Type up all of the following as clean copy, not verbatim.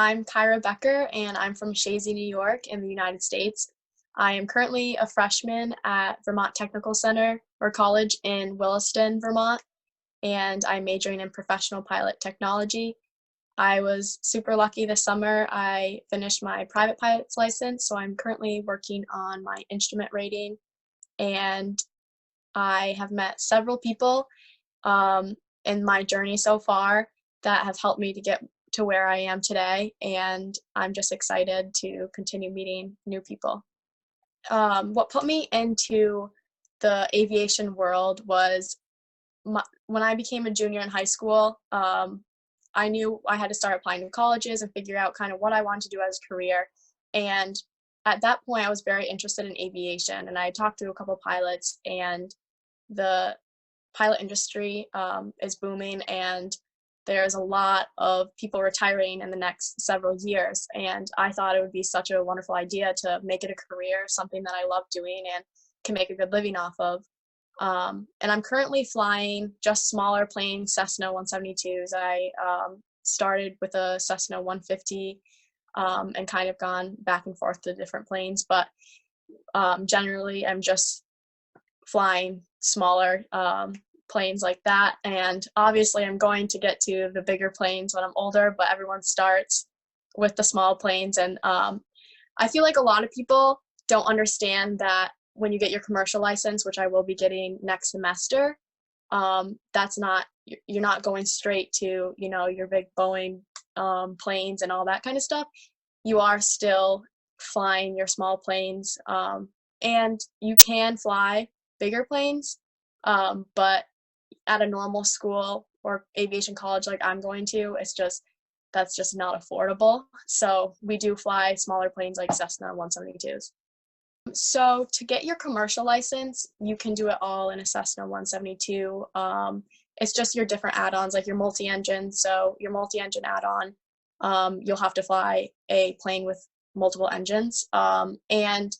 I'm Kyra Becker, and I'm from Shazy, New York in the United States. I am currently a freshman at Vermont Technical Center or College in Williston, Vermont, and I'm majoring in professional pilot technology. I was super lucky this summer. I finished my private pilot's license, so I'm currently working on my instrument rating, and I have met several people um, in my journey so far that have helped me to get to where I am today, and I'm just excited to continue meeting new people. What put me into the aviation world was when I became a junior in high school. I knew I had to start applying to colleges and figure out kind of what I wanted to do as a career. And at that point, I was very interested in aviation, and I talked to a couple pilots, and the pilot industry is booming, and there's a lot of people retiring in the next several years. And I thought it would be such a wonderful idea to make it a career, something that I love doing and can make a good living off of. And I'm currently flying just smaller planes, Cessna 172s. I started with a Cessna 150 and kind of gone back and forth to different planes, but generally I'm just flying smaller planes like that. And obviously I'm going to get to the bigger planes when I'm older, but everyone starts with the small planes. And I feel like a lot of people don't understand that when you get your commercial license, which I will be getting next semester, that's not, you're not going straight to, your big Boeing planes and all that kind of stuff. You are still flying your small planes, and you can fly bigger planes, but at a normal school or aviation college like I'm going to, that's just not affordable. So we do fly smaller planes like Cessna 172s. So to get your commercial license, you can do it all in a Cessna 172. It's just your different add-ons, like your multi-engine. So your multi-engine add-on, you'll have to fly a plane with multiple engines. And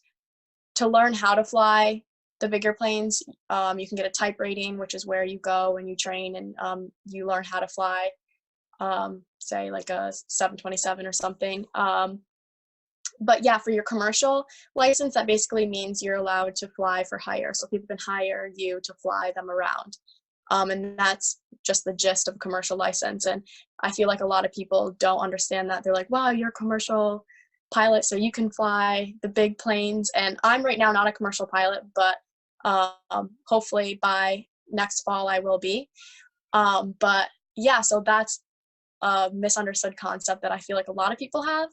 to learn how to fly the bigger planes, you can get a type rating, which is where you go and you train, and you learn how to fly, say like a 727 or something. But yeah, for your commercial license, that basically means you're allowed to fly for hire. So people can hire you to fly them around. And that's just the gist of a commercial license. And I feel like a lot of people don't understand that. They're like, wow, you're a commercial pilot, so you can fly the big planes. And I'm right now not a commercial pilot, but hopefully by next fall I will be. But yeah, so that's a misunderstood concept that I feel like a lot of people have.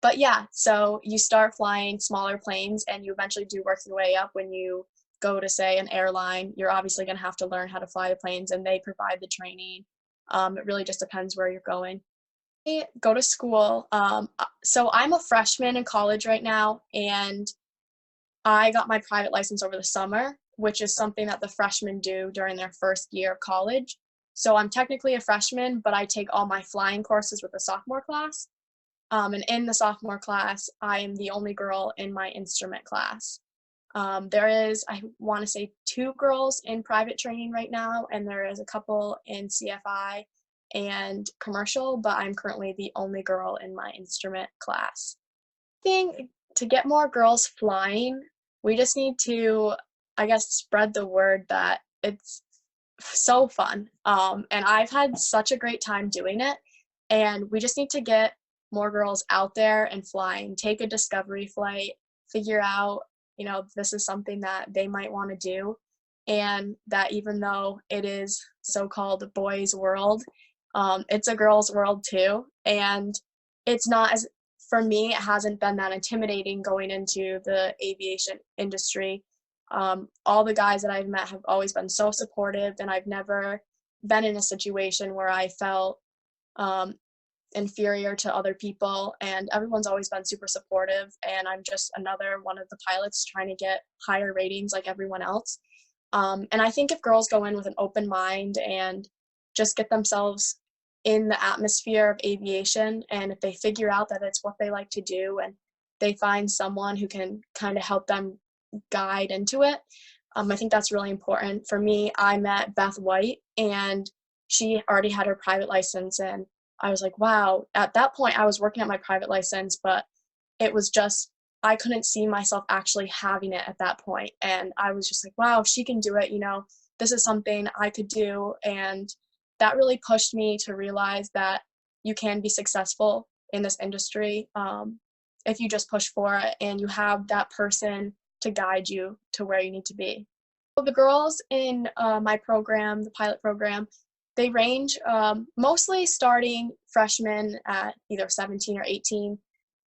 But yeah, so you start flying smaller planes and you eventually do work your way up. When you go to, say, an airline, you're obviously going to have to learn how to fly the planes, and they provide the training. It really just depends where you're going. I go to school. So I'm a freshman in college right now, and I got my private license over the summer, which is something that the freshmen do during their first year of college. So I'm technically a freshman, but I take all my flying courses with the sophomore class. And in the sophomore class, I am the only girl in my instrument class. There is, I want to say, 2 girls in private training right now, and there is a couple in CFI and commercial, but I'm currently the only girl in my instrument class. I think to get more girls flying, we just need to, I guess, spread the word that it's so fun. And I've had such a great time doing it, and we just need to get more girls out there and flying. Take a discovery flight, figure out, this is something that they might want to do, and that even though it is so-called a boys' world, it's a girls' world too. And it's not, as for me, it hasn't been that intimidating going into the aviation industry. All the guys that I've met have always been so supportive, and I've never been in a situation where I felt inferior to other people, and everyone's always been super supportive. And I'm just another one of the pilots trying to get higher ratings like everyone else. And I think if girls go in with an open mind and just get themselves in the atmosphere of aviation, and if they figure out that it's what they like to do, and they find someone who can kind of help them guide into it, I think that's really important. For me, I met Beth White, and she already had her private license, and I was like, wow. At that point, I was working at my private license, but it was just, I couldn't see myself actually having it at that point. And I was just like, wow, if she can do it, this is something I could do. And that really pushed me to realize that you can be successful in this industry if you just push for it and you have that person to guide you to where you need to be. So the girls in my program, the pilot program, they range mostly starting freshmen at either 17 or 18.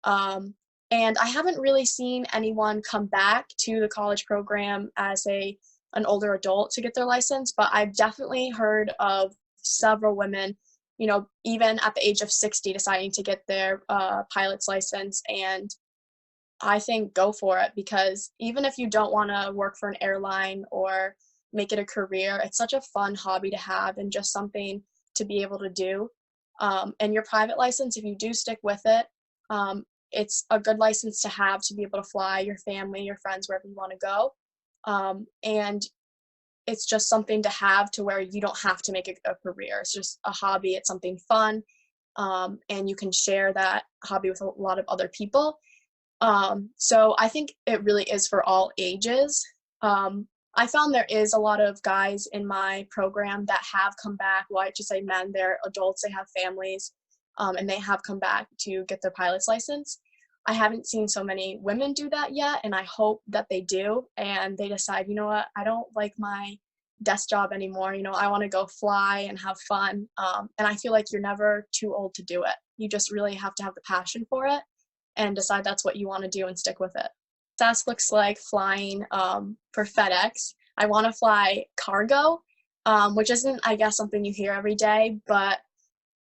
And I haven't really seen anyone come back to the college program as an older adult to get their license, but I've definitely heard of several women, even at the age of 60 deciding to get their pilot's license. And I think go for it, because even if you don't want to work for an airline or make it a career, it's such a fun hobby to have and just something to be able to do. And your private license, if you do stick with it, it's a good license to have to be able to fly your family, your friends, wherever you want to go. And it's just something to have to where you don't have to make it a career. It's just a hobby. It's something fun. And you can share that hobby with a lot of other people. So I think it really is for all ages. I found there is a lot of guys in my program that have come back. Well, I should say men, they're adults, they have families, and they have come back to get their pilot's license. I haven't seen so many women do that yet, and I hope that they do, and they decide, you know what, I don't like my desk job anymore. I want to go fly and have fun. And I feel like you're never too old to do it. You just really have to have the passion for it and decide that's what you want to do and stick with it. Success looks like flying for FedEx. I want to fly cargo, which isn't, I guess, something you hear every day, but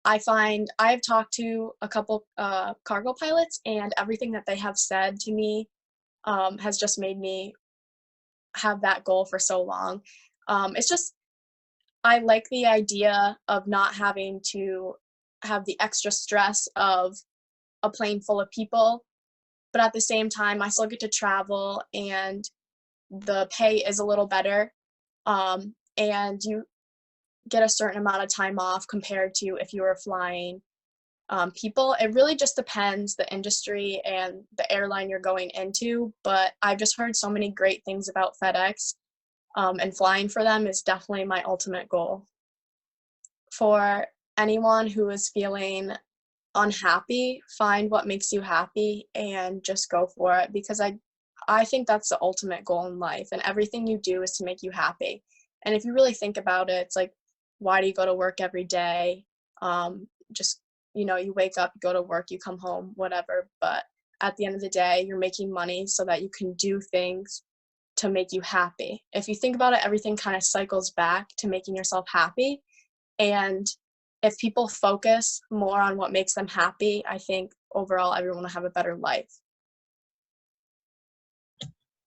I find I've talked to a couple cargo pilots, and everything that they have said to me has just made me have that goal for so long. It's just, I like the idea of not having to have the extra stress of a plane full of people, but at the same time, I still get to travel and the pay is a little better. And you get a certain amount of time off compared to if you were flying people. It really just depends the industry and the airline you're going into, but I've just heard so many great things about FedEx, and flying for them is definitely my ultimate goal. For anyone who is feeling unhappy, find what makes you happy and just go for it, because I think that's the ultimate goal in life, and everything you do is to make you happy. And if you really think about it, it's like, why do you go to work every day? Just, you wake up, you go to work, you come home, whatever, but at the end of the day, you're making money so that you can do things to make you happy. If you think about it, everything kind of cycles back to making yourself happy. And if people focus more on what makes them happy, I think overall everyone will have a better life.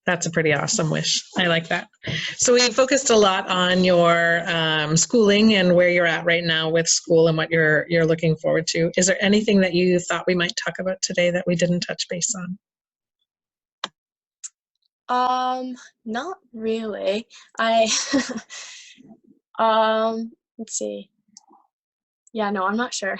That's a pretty awesome wish. I like that. So we focused a lot on your schooling and where you're at right now with school and what you're looking forward to. Is there anything that you thought we might talk about today that we didn't touch base on? Not really. Let's see. Yeah, no, I'm not sure.